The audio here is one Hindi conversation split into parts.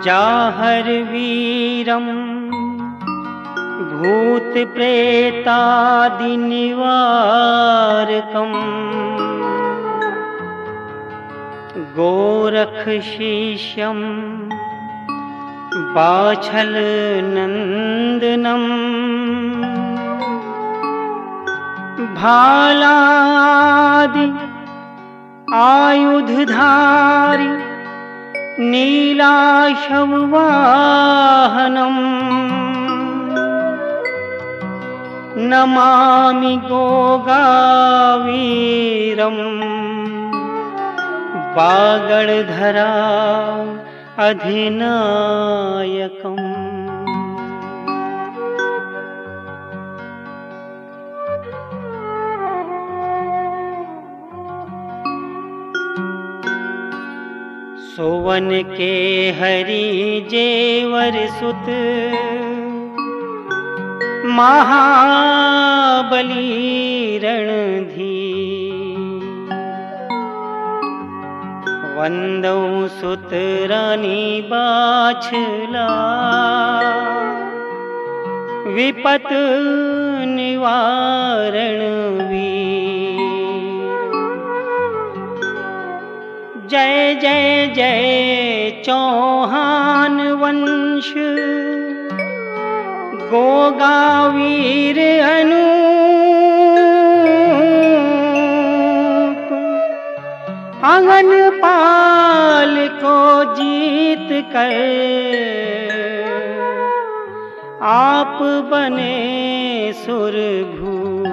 जाहर वीरम भूत प्रेतादि निवारकम गोरख शिष्यम बाछल नंदनम भालादि आयुधधारी नीलाशववाहनम नमामि गोगावीरम बागड़धरा अधिनायकम। सोवन के हरि जेवर सुत महाबली रणधीर वंदौ सुत रानी बाछला विपत निवारण वीर। जय जय जय चौहान वंश गोगावीर अनूप आंगन पाल को जीत कर आप बने सुरभूप।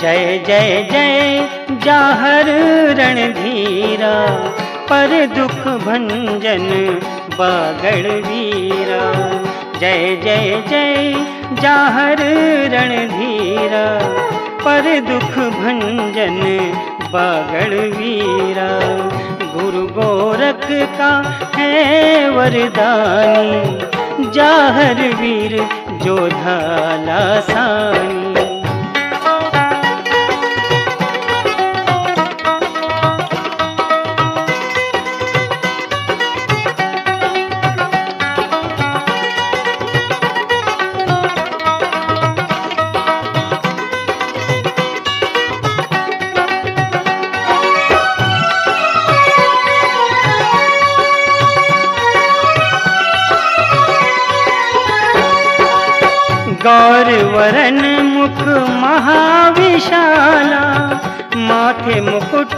जय जय जय जाहर रणधीरा पर दुख भंजन बागड़ वीरा। जय जय जय जाहर रणधीरा पर दुख भंजन बागड़ वीरा। गुरु गोरख का है वरदानी जाहर वीर जोधा लासानी। गौर वरन मुख महाविशाला माथे मुकुट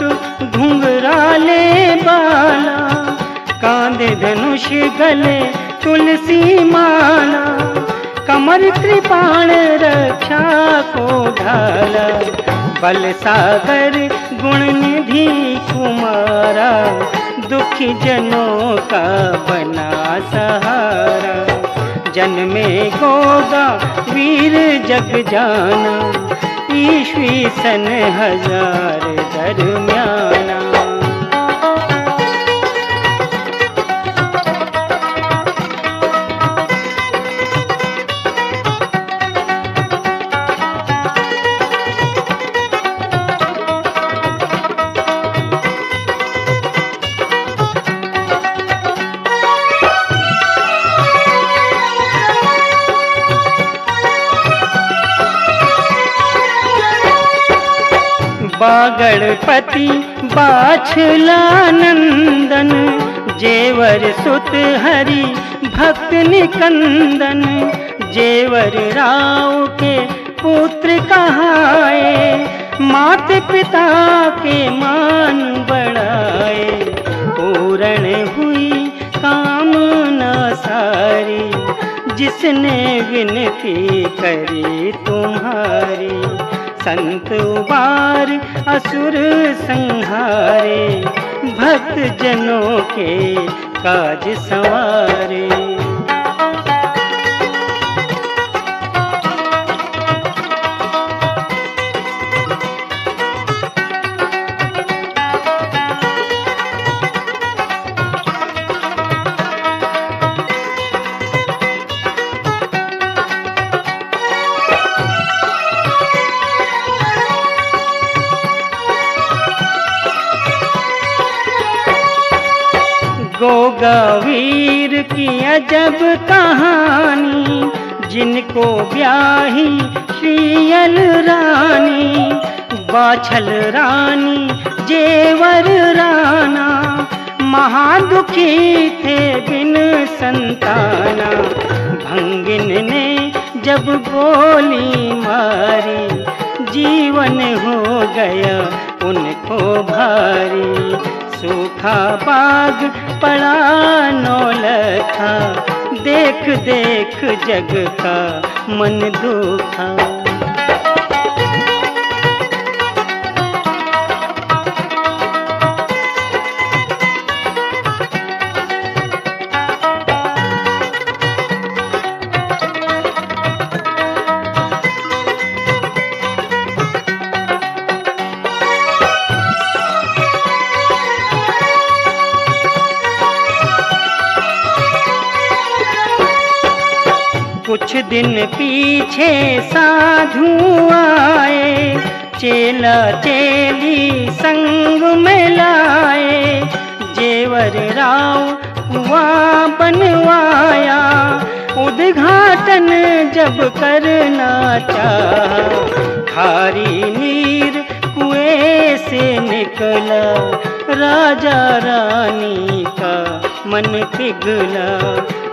घुंघराले बाला। कांधे धनुष गले तुलसी माला कमर कृपाण रक्षा को ढाला। बल सागर गुण निधि कुमारा दुखी जनों का बना सहारा। जन्मे गोगा वीर जग जाना ईस्वी सन 1000 दरम्याना। बागड़पति बाछला नंदन जेवर सुत हरि भक्त निकंदन। जेवर राव के पुत्र कहाए मात पिता के मान बढ़ाए। पूर्ण हुई कामना सारी जिसने विनती करी तुम्हारी। संत उबार असुर संहारे, भक्त जनों के काज संवारे। गोगावीर की अजब कहानी, जिनको ब्याही श्रीयल रानी, बाछल रानी जेवर राना, महादुखी थे बिन संताना। भंगिन ने जब गोली मारी, जीवन हो गया उनको भारी। सूखा बाग पड़ा नौलखा, देख देख जग का मन दुखा। कुछ दिन पीछे साधु आए, चेला चेली संग में लाए। जेवर राव कुआं बनवाया, उद्घाटन जब करना चाहा। खारी नीर कुएं से निकला, राजा रानी का मन पिघला।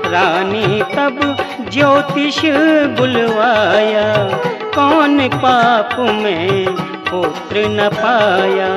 रानी तब ज्योतिष बुलवाया, कौन पाप में पुत्र न पाया।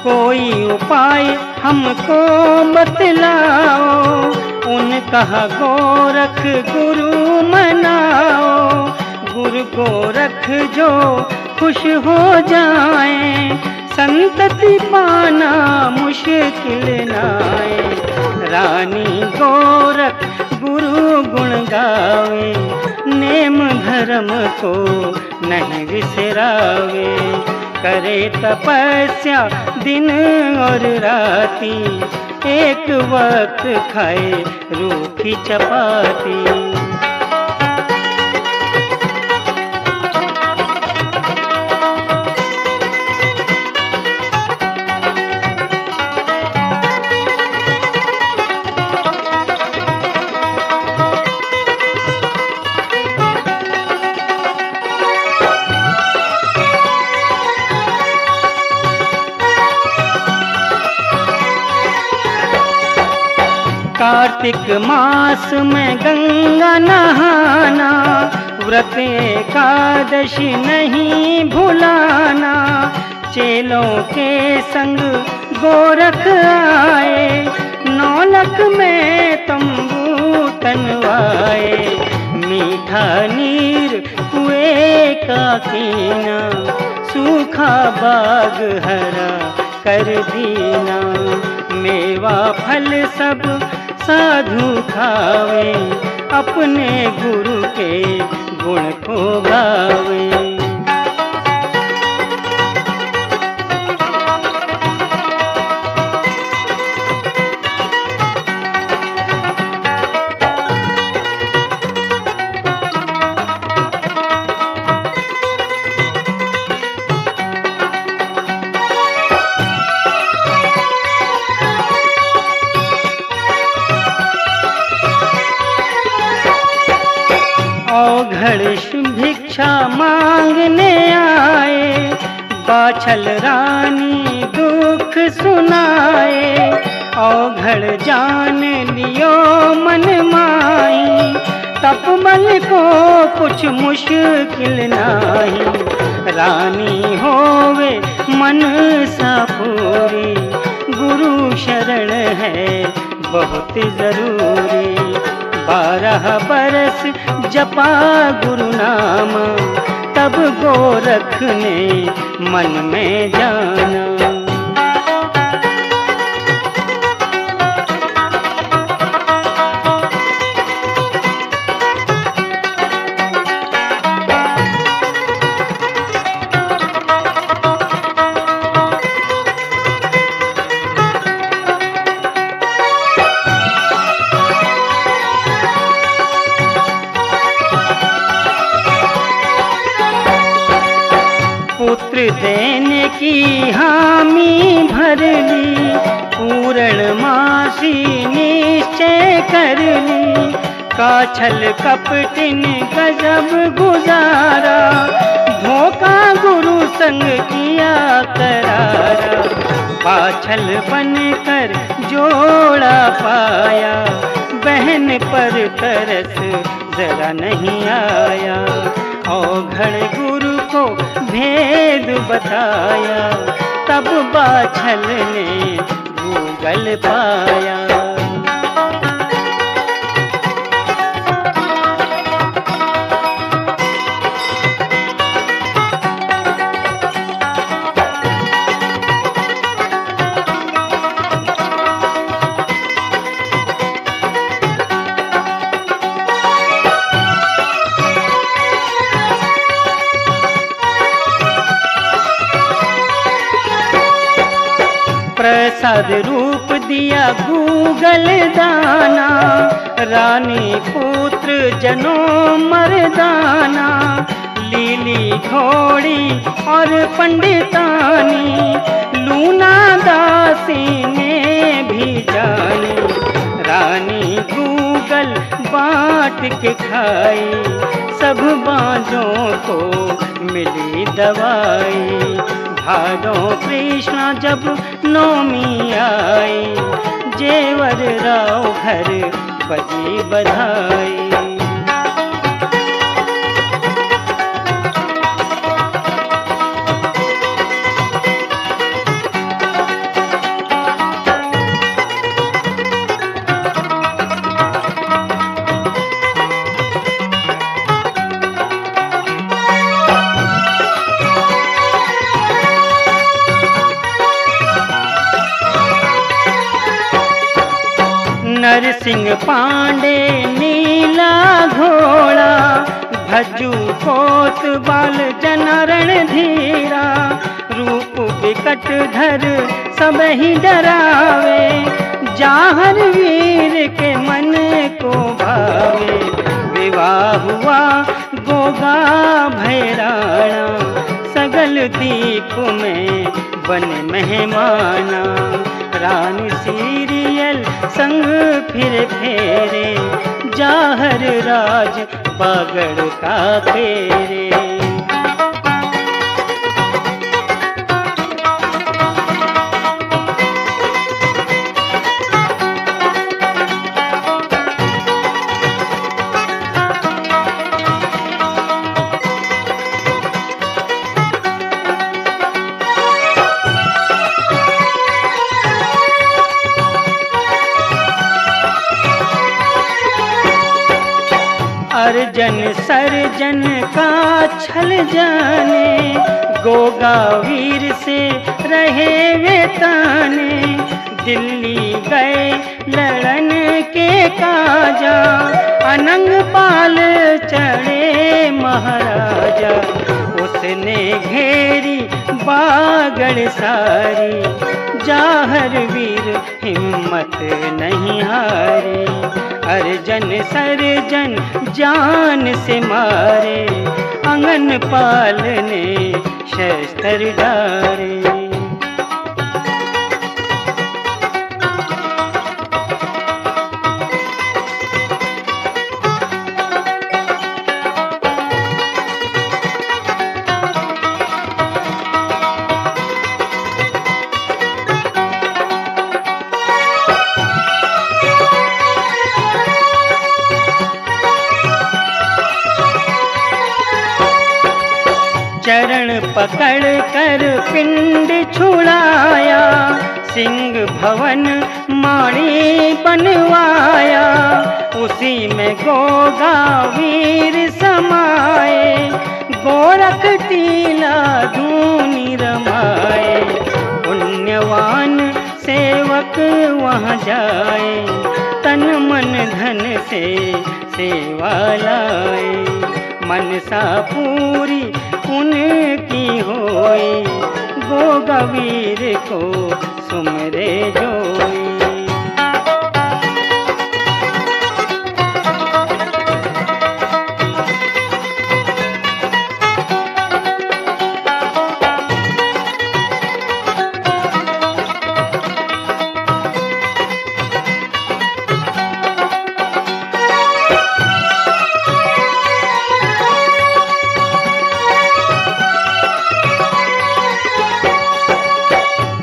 कोई उपाय हमको बतलाओ, उनका गोरख गुरु मनाओ। गुरु गोरख जो खुश हो जाए, संतति पाना मुश्किल नाए। रानी गोरख गुरु गुण गावे, नेम धर्म को नहीं विसरावे। करे तपस्या दिन और राती, एक वक्त खाए रूखी चपाती। कार्तिक मास में गंगा नहाना, व्रत एकादशी नहीं भुलाना। चेलों के संग गोरख आए, नौलख में तंबू तनवाए। मीठा नीर कुएं का कीना, सूखा बाग हरा कर दीना। मेवा फल सब साधु खावे, अपने गुरु के गुण को गावे। औघड़ भिक्षा मांगने आए, बाछल रानी दुख सुनाए, औघड़ जान लियो मन माई। तपमल को कुछ मुश्किल नाही, रानी होवे मन सा पूरी। गुरु शरण है बहुत जरूरी, 12 बरस जपा गुरु नाम, तब गोरख ने मन में जाना। पुत्र देने की हामी भर ली, पूर्णमासी निश्चय कर ली। काछल कपटिन गजब गुजारा, धोखा गुरु संग किया करारा। पाछल बनकर जोड़ा पाया, बहन पर तरस जरा नहीं आया। औघड़ गुरु को भेद बताया, तब बाछल ने गूगल पाया। प्रसाद रूप दिया गूगल दाना, रानी पुत्र जनों मर्दाना। लीली घोड़ी और पंडितानी, लूना दासी ने भी जानी। रानी गूगल बांट के खाई, सब बाँझों को मिली दवाई। भादों कृष्णा जब नौमी आई, जेवर राव घर बजी बधाई। नरसिंह पांडे नीला घोड़ा, भज्जू कोतवाल जनारण धीरा। रूप विकट धर सब ही डरावे, जाहर वीर के मन को भावे। विवाह हुआ गोगा भैराणा, सगल दीप में बन मेहमाना। रानी सीरियल संग फिर फेरे, जाहर राज बागड़ का फेरे। अर्जन सर्जन का छल जाने, गोगा वीर से रहे वे ताने। दिल्ली गए लड़न के काजा, अनंग पाल चढ़े महाराजा। उसने घेरी बागड़ सारी, जाहर वीर हिम्मत नहीं हारी। अर्जन सर्जन जान से मारे, अंगन पाल ने शस्त्र डारे। चरण पकड़ कर पिंड छुड़ाया, सिंह भवन माड़ी बनवाया। उसी में गोगा वीर समाए, गोरख टीला धूनी रमाए। पुण्यवान सेवक वहाँ जाए, तन मन धन से सेवा लाए। मनसा पूरी उनकी होई, गोगा वीर को सुमरे जोई।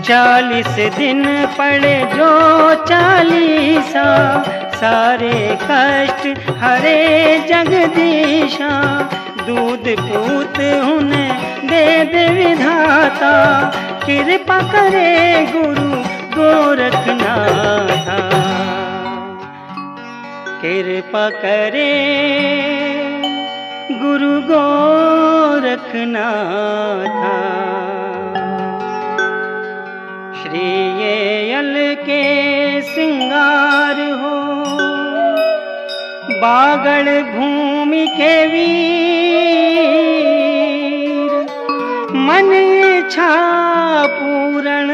चालीस दिन पड़े जो चालीसा, सारे कष्ट हरे जगदीशा। दूध पूत उन्हें दे दे विधाता, कृपा करे गुरु गोरखनाथा। कृपा करे गुरु गोरखनाथा। श्री येयल के सिंगार हो, बागड़ भूमि के वीर। मन इच्छा पूर्ण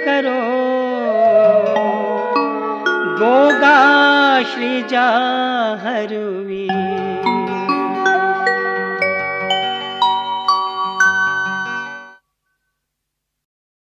करो, गोगा श्री जाहर वीर।